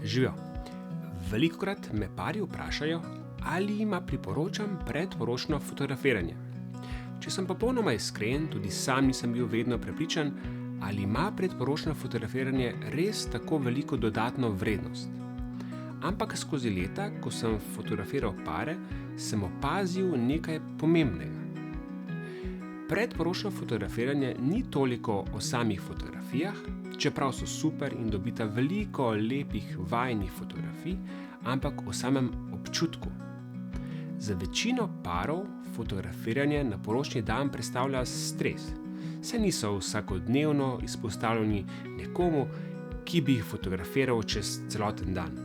Živijo. Velikokrat me pari vprašajo, ali jima priporočam predporočno fotografiranje. Če sem popolnoma iskren, tudi sam nisem bil vedno prepričan, ali ima predporočno fotografiranje res tako veliko dodatno vrednost. Ampak skozi leta, ko sem fotografiral pare, sem opazil nekaj pomembnega. Predporočno fotografiranje ni toliko o samih fotografijah, čeprav so super in dobita veliko lepih vajnih fotografij, ampak o samem občutku. Za večino parov fotografiranje na poročni dan predstavlja stres, saj niso vsakodnevno izpostavljeni nekomu, ki bi jih fotografiral čez celoten dan.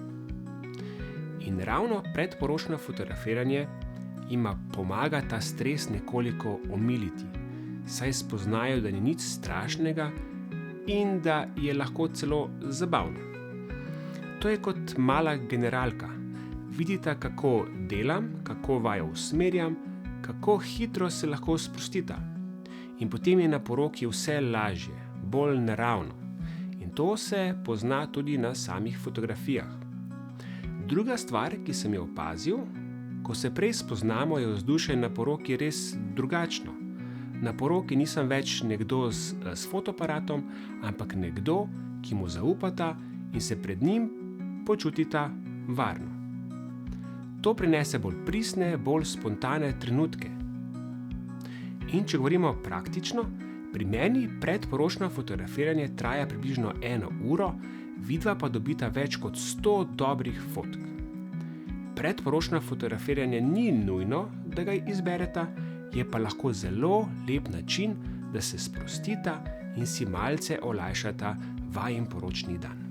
In ravno predporočno fotografiranje jima pomaga ta stres nekoliko omiliti, saj spoznajo, da ni nič strašnega in da je lahko celo zabavno. To je kot mala generalka. Vidita, kako delam, kako vajo usmerjam, kako hitro se lahko sprostita. In potem je na poroki vse lažje, bolj naravno. In to se pozna tudi na samih fotografijah. Druga stvar, ki sem jo opazil, ko se prej spoznamo, je vzdušje na poroki res drugačno. Na poroki nisem več nekdo s fotoaparatom, ampak nekdo, ki mu zaupata in se pred njim počutita varno. To prinese bolj pristne, bolj spontane trenutke. In če govorimo praktično, pri meni predporočno fotografiranje traja približno 1 uro, vidva pa dobita več kot 100 dobrih fotk. Predporočno fotografiranje ni nujno, da ga izbereta, je pa lahko zelo lep način, da se sprostita in si malce olajšata vajin poročni dan.